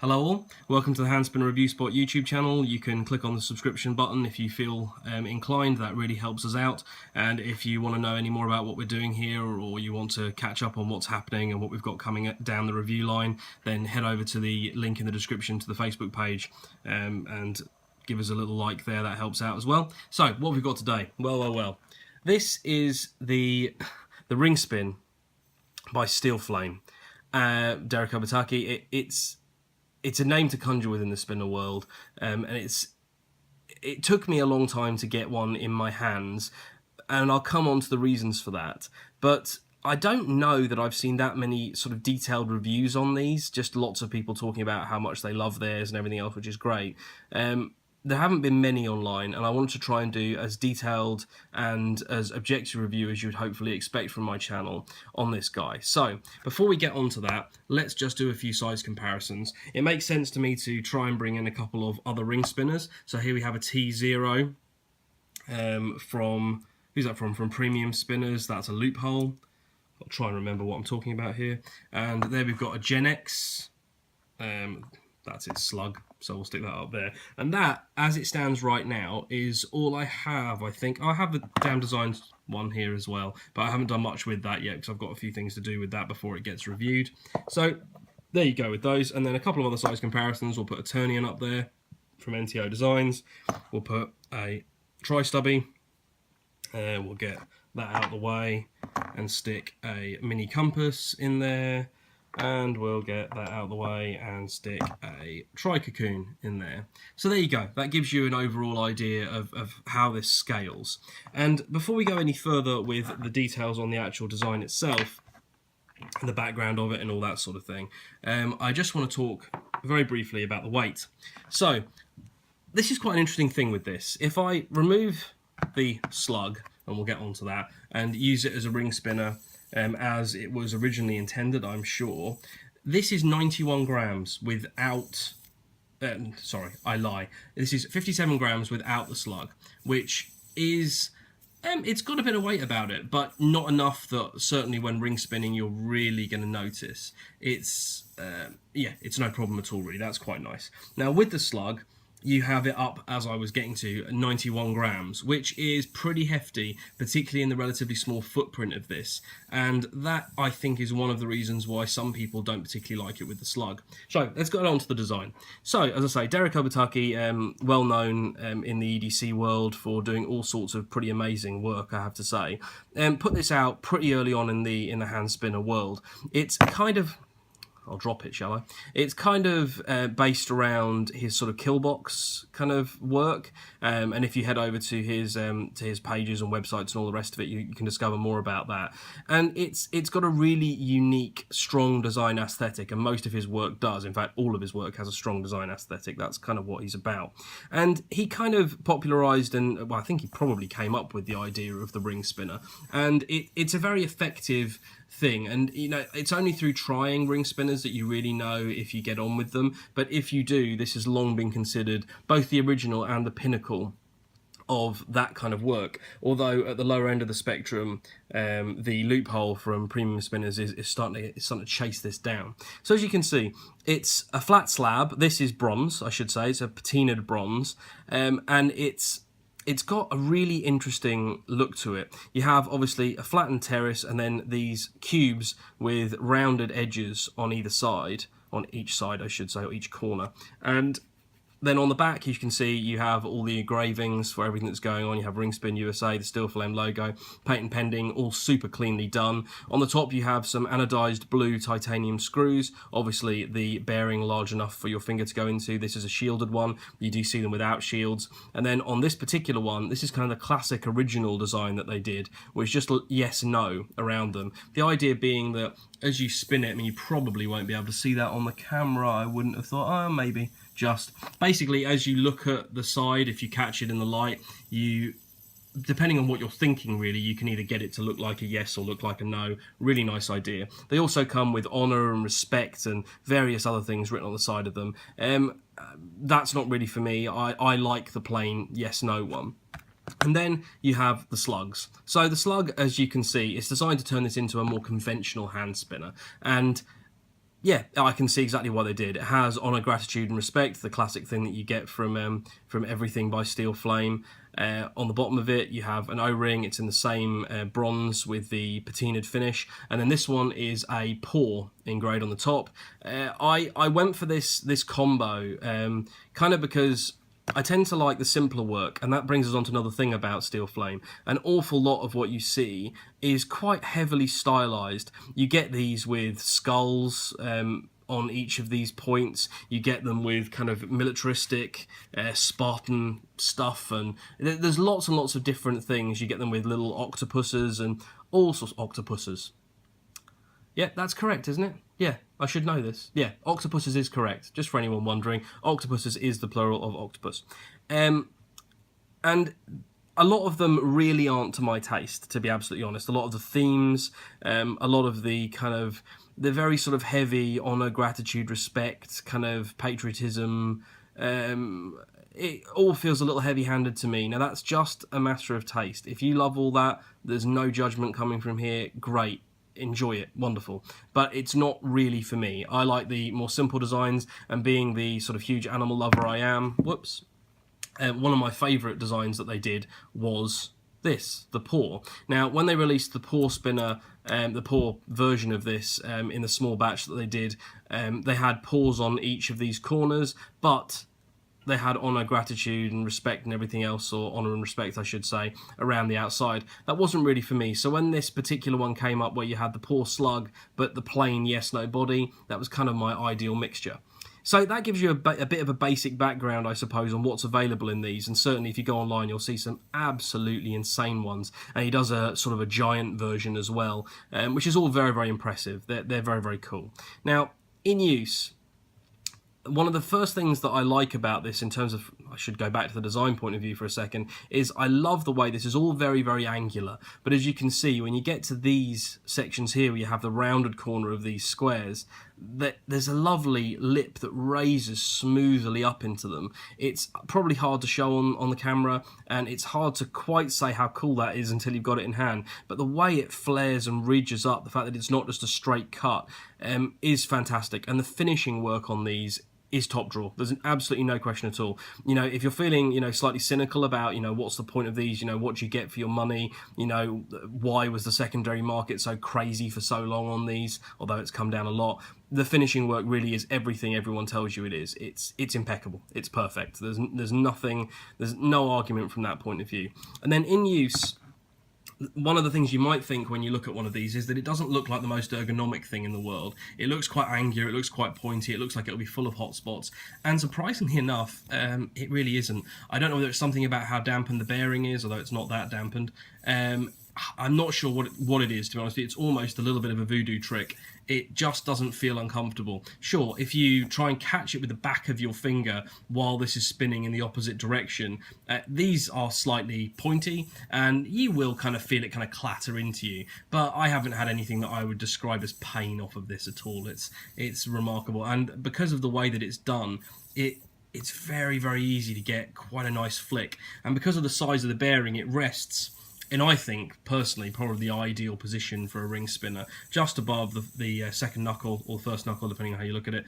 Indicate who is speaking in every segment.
Speaker 1: Hello all, welcome to the Handspin Review Spot YouTube channel. You can click on the subscription button if you feel inclined, that really helps us out. And if you want to know any more about what we're doing here, or you want to catch up on what's happening and what we've got coming down the review line, then head over to the link in the description to the Facebook page and give us a little like there, that helps out as well. So, what have we got today? Well. This is the RingSpin by Steel Flame. Derek Obataki, it's a name to conjure within the spinner world, and it took me a long time to get one in my hands, and I'll come on to the reasons for that. But I don't know that I've seen that many sort of detailed reviews on these, just lots of people talking about how much they love theirs and everything else, which is great. There haven't been many online, and I wanted to try and do as detailed and as objective review as you'd hopefully expect from my channel on this guy. So, before we get on to that, let's just do a few size comparisons. It makes sense to me to try and bring in a couple of other ring spinners. So here we have a T0 from, who's that from? From Premium Spinners. That's a loophole. I'll try and remember what I'm talking about here. And there we've got a Gen X. That's its Slug, so we'll stick that up there. And that, as it stands right now, is all I have, I think. I have the Damn Designs one here as well, but I haven't done much with that yet because I've got a few things to do with that before it gets reviewed. So, there you go with those. And then a couple of other size comparisons. We'll put a Turnian up there from NTO Designs. We'll put a Tri-Stubby. We'll get that out of the way and stick a mini compass in there. And we'll get that out of the way and stick a tri-cocoon in there. So there you go. That gives you an overall idea of how this scales. And before we go any further with the details on the actual design itself, and the background of it and all that sort of thing, I just want to talk very briefly about the weight. So this is quite an interesting thing with this. If I remove the Slug, and we'll get onto that, and use it as a ring spinner, as it was originally intended, I'm sure. This is 91 grams without... sorry, I lie. This is 57 grams without the Slug, which is... it's got a bit of weight about it, but not enough that certainly when ring spinning you're really going to notice. It's, yeah, it's no problem at all really. That's quite nice. Now with the Slug, you have it up, as I was getting to, 91 grams, which is pretty hefty, particularly in the relatively small footprint of this. And that, I think, is one of the reasons why some people don't particularly like it with the Slug. So, let's get on to the design. So, as I say, Derek Obataki, well known in the EDC world for doing all sorts of pretty amazing work, I have to say. Put this out pretty early on in the hand spinner world. It's kind of... I'll drop it, shall I? It's kind of based around his sort of Killbox kind of work, and if you head over to his pages and websites and all the rest of it, you can discover more about that. And it's got a really unique, strong design aesthetic, and most of his work does. In fact, all of his work has a strong design aesthetic. That's kind of what he's about. And he kind of popularised, and well, I think he probably came up with the idea of the ring spinner, and it's a very effective thing. And you know, it's only through trying ring spinners that you really know if you get on with them, but if you do, this has long been considered both the original and the pinnacle of that kind of work. Although at the lower end of the spectrum, the loophole from Premium Spinners is starting to chase this down. So as you can see, it's a flat slab. This is bronze, I should say. It's a patinaed bronze, and it's got a really interesting look to it. You have obviously a flattened terrace and then these cubes with rounded edges on either side, on each side I should say, or each corner. And then on the back, you can see you have all the engravings for everything that's going on. You have RingSpin USA, the Steel Flame logo, patent pending, all super cleanly done. On the top, you have some anodized blue titanium screws. Obviously, the bearing large enough for your finger to go into. This is a shielded one. You do see them without shields. And then on this particular one, this is kind of the classic original design that they did, which just yes, no around them. The idea being that as you spin it, I mean, you probably won't be able to see that on the camera. I wouldn't have thought, oh, maybe. Just basically, as you look at the side, if you catch it in the light, you, depending on what you're thinking really, you can either get it to look like a yes or look like a no. Really nice idea. They also come with honour and respect and various other things written on the side of them. That's not really for me. I like the plain yes-no one. And then you have the slugs. So the slug, as you can see, is designed to turn this into a more conventional hand spinner. And Yeah, I can see exactly what they did. It has honour, gratitude, and respect, the classic thing that you get from everything by Steel Flame. On the bottom of it, you have an O-ring. It's in the same bronze with the patinaed finish, and then this one is a paw engraved on the top. I went for this combo kind of because I tend to like the simpler work, and that brings us on to another thing about Steel Flame. An awful lot of what you see is quite heavily stylized. You get these with skulls on each of these points. You get them with kind of militaristic Spartan stuff, and there's lots and lots of different things. You get them with little octopuses and all sorts of octopuses. Yeah, that's correct, isn't it? Yeah, I should know this. Yeah, octopuses is correct. Just for anyone wondering, octopuses is the plural of octopus. And a lot of them really aren't to my taste, to be absolutely honest. A lot of the themes, a lot of the kind of, the very sort of heavy honour, gratitude, respect, kind of patriotism, it all feels a little heavy-handed to me. Now, that's just a matter of taste. If you love all that, there's no judgment coming from here, great. Enjoy it, wonderful, but it's not really for me. I like the more simple designs, and being the sort of huge animal lover I am, one of my favourite designs that they did was this, the paw. Now, when they released the paw spinner, the paw version of this in the small batch that they did, they had paws on each of these corners, but they had honour, gratitude and respect and everything else, or honour and respect I should say, around the outside. That wasn't really for me. So when this particular one came up where you had the poor slug but the plain yes no body, that was kind of my ideal mixture. So that gives you a bit of a basic background, I suppose, on what's available in these. And certainly if you go online, you'll see some absolutely insane ones. And he does a sort of a giant version as well, which is all very, very impressive. They're very, very cool. Now, in use, one of the first things that I like about this, in terms of, I should go back to the design point of view for a second, is I love the way this is all very, very angular. But as you can see, when you get to these sections here, where you have the rounded corner of these squares, there's a lovely lip that raises smoothly up into them. It's probably hard to show on the camera, and it's hard to quite say how cool that is until you've got it in hand. But the way it flares and ridges up, the fact that it's not just a straight cut, is fantastic. And the finishing work on these is top draw. There's absolutely no question at all. You know, if you're feeling, slightly cynical about, what's the point of these, what do you get for your money, why was the secondary market so crazy for so long on these, although it's come down a lot, the finishing work really is everything everyone tells you it is. It's impeccable. It's perfect. There's no argument from that point of view. And then in use, one of the things you might think when you look at one of these is that it doesn't look like the most ergonomic thing in the world. It looks quite angular, it looks quite pointy, it looks like it'll be full of hot spots, and surprisingly enough, it really isn't. I don't know whether it's something about how dampened the bearing is, although it's not that dampened. I'm not sure what it is, to be honest. It's almost a little bit of a voodoo trick. It just doesn't feel uncomfortable. Sure, if you try and catch it with the back of your finger while this is spinning in the opposite direction, these are slightly pointy, and you will kind of feel it kind of clatter into you. But I haven't had anything that I would describe as pain off of this at all. It's remarkable, and because of the way that it's done, it's very, very easy to get quite a nice flick. And because of the size of the bearing, it rests in, I think, personally, probably the ideal position for a ring spinner, just above the second knuckle, or the first knuckle, depending on how you look at it,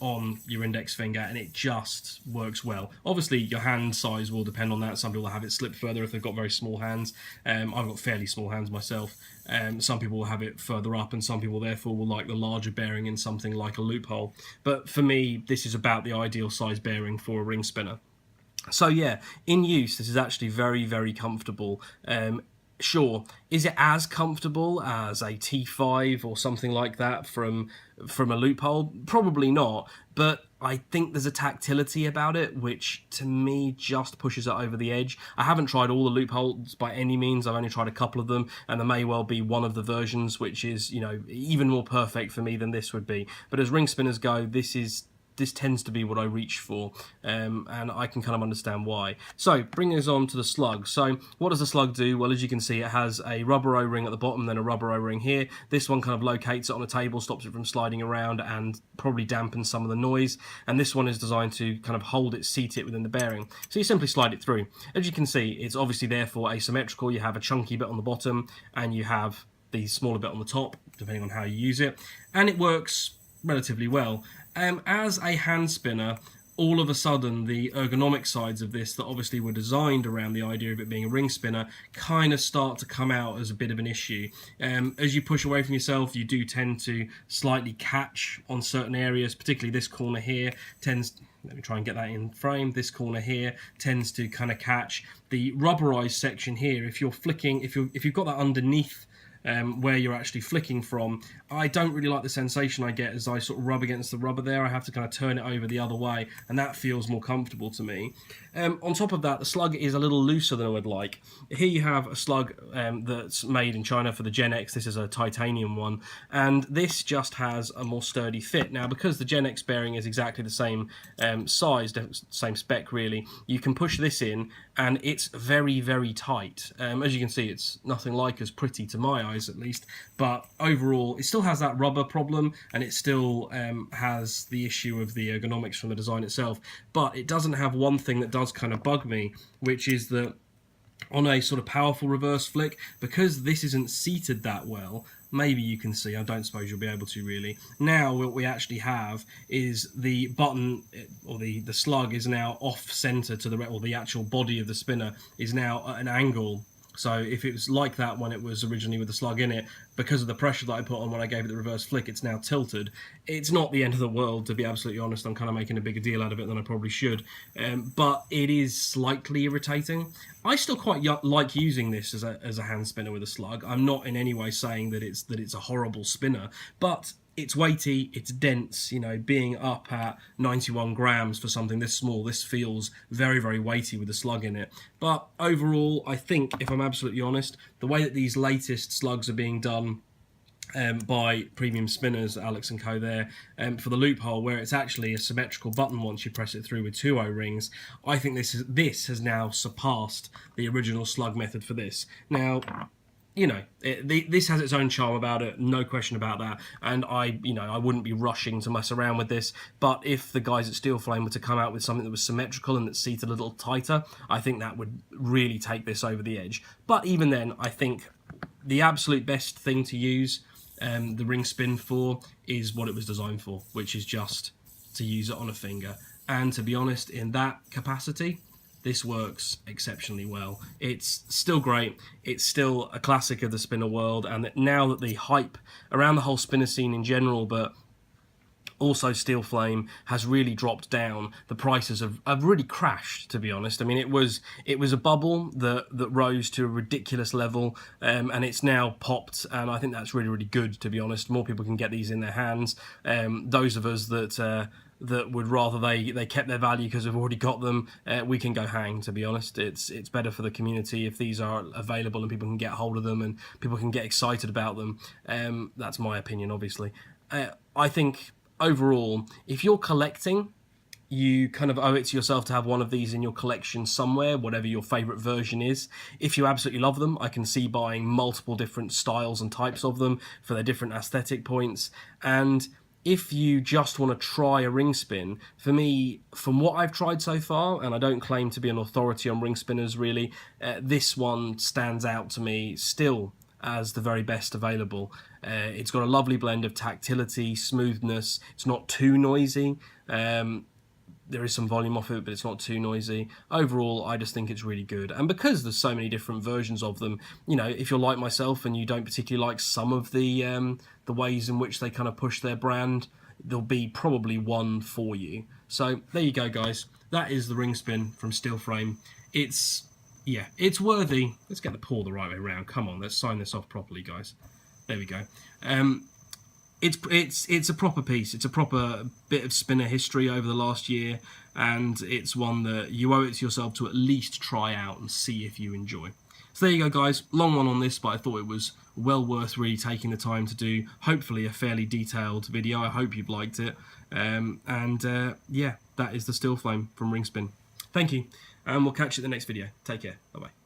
Speaker 1: on your index finger, and it just works well. Obviously, your hand size will depend on that. Some people will have it slip further if they've got very small hands. I've got fairly small hands myself. Some people will have it further up, and some people, therefore, will like the larger bearing in something like a loophole. But for me, this is about the ideal size bearing for a ring spinner. So yeah, in use, this is actually very, very comfortable. Sure, is it as comfortable as a T5 or something like that from a loophole? Probably not, but I think there's a tactility about it which to me just pushes it over the edge. I haven't tried all the loopholes by any means. I've only tried a couple of them, and there may well be one of the versions which is, even more perfect for me than this would be. But as ring spinners go, this tends to be what I reach for, and I can kind of understand why. So, bringing us on to the Slug. So, what does the Slug do? Well, as you can see, it has a rubber O-ring at the bottom, then a rubber O-ring here. This one kind of locates it on a table, stops it from sliding around, and probably dampens some of the noise. And this one is designed to kind of hold it, seat it within the bearing. So you simply slide it through. As you can see, it's obviously therefore asymmetrical. You have a chunky bit on the bottom, and you have the smaller bit on the top, depending on how you use it, and it works relatively well. As a hand spinner, all of a sudden the ergonomic sides of this that obviously were designed around the idea of it being a ring spinner kind of start to come out as a bit of an issue. As you push away from yourself, you do tend to slightly catch on certain areas, particularly this corner here tends, let me try and get that in frame, this corner here tends to kind of catch. The rubberized section here, if you're flicking, if you've got that underneath where you're actually flicking from, I don't really like the sensation I get as I sort of rub against the rubber there. I have to kind of turn it over the other way, and that feels more comfortable to me. On top of that, the Slug is a little looser than I would like. Here you have a Slug that's made in China for the Gen X. This is a titanium one, and this just has a more sturdy fit. Now, because the Gen X bearing is exactly the same size, same spec really, you can push this in, and it's very, very tight. As you can see, it's nothing like as pretty to my eyes, at least, but overall it still has that rubber problem, and it still has the issue of the ergonomics from the design itself. But it doesn't have one thing that does kind of bug me, which is that on a sort of powerful reverse flick, because this isn't seated that well, maybe you can see, I don't suppose you'll be able to really. Now what we actually have is the button, or the Slug is now off center to the, or the actual body of the spinner is now at an angle. So if it was like that when it was originally with the Slug in it, because of the pressure that I put on when I gave it the reverse flick, it's now tilted. It's not the end of the world, to be absolutely honest. I'm kind of making a bigger deal out of it than I probably should. But it is slightly irritating. I still quite like using this as a hand spinner with a Slug. I'm not in any way saying that it's a horrible spinner, but it's weighty, it's dense, you know, being up at 91 grams for something this small, this feels very, very weighty with the Slug in it. But overall, I think, if I'm absolutely honest, the way that these latest Slugs are being done by Premium Spinners, Alex and Co there, for the loophole, where it's actually a symmetrical button once you press it through with 2 O-rings, I think this has now surpassed the original Slug method for this. Now, you know, this has its own charm about it, no question about that, and I wouldn't be rushing to mess around with this, but if the guys at Steel Flame were to come out with something that was symmetrical and that's seated a little tighter, I think that would really take this over the edge. But even then, I think the absolute best thing to use the RingSpin for is what it was designed for, which is just to use it on a finger. And to be honest, in that capacity, this works exceptionally well. It's still great. It's still a classic of the spinner world, and now that the hype around the whole spinner scene in general, but also Steel Flame, has really dropped down, the prices have really crashed, to be honest. I mean, it was a bubble that rose to a ridiculous level, and it's now popped, and I think that's really, really good, to be honest. More people can get these in their hands. Those of us that would rather they kept their value because we've already got them, we can go hang, to be honest. It's better for the community if these are available and people can get hold of them and people can get excited about them. That's my opinion, obviously. I think overall, if you're collecting, you kind of owe it to yourself to have one of these in your collection somewhere, whatever your favourite version is. If you absolutely love them, I can see buying multiple different styles and types of them for their different aesthetic points. And if you just want to try a ring spin, for me, from what I've tried so far, and I don't claim to be an authority on ring spinners really, this one stands out to me still as the very best available. It's got a lovely blend of tactility, smoothness. It's not too noisy. There is some volume off it, but it's not too noisy. Overall, I just think it's really good. And because there's so many different versions of them, you know, if you're like myself and you don't particularly like some of the ways in which they kind of push their brand, there'll be probably one for you. So there you go, guys. That is the RingSpin from Steel Frame. It's worthy. Let's get the paw the right way around. Come on, let's sign this off properly, guys. There we go. It's a proper piece. It's a proper bit of spinner history over the last year, and it's one that you owe it to yourself to at least try out and see if you enjoy. So there you go, guys. Long one on this, but I thought it was well worth really taking the time to do. Hopefully a fairly detailed video. I hope you've liked it. Yeah, that is the Steel Flame from RingSpin. Thank you, and we'll catch you in the next video. Take care. Bye-bye.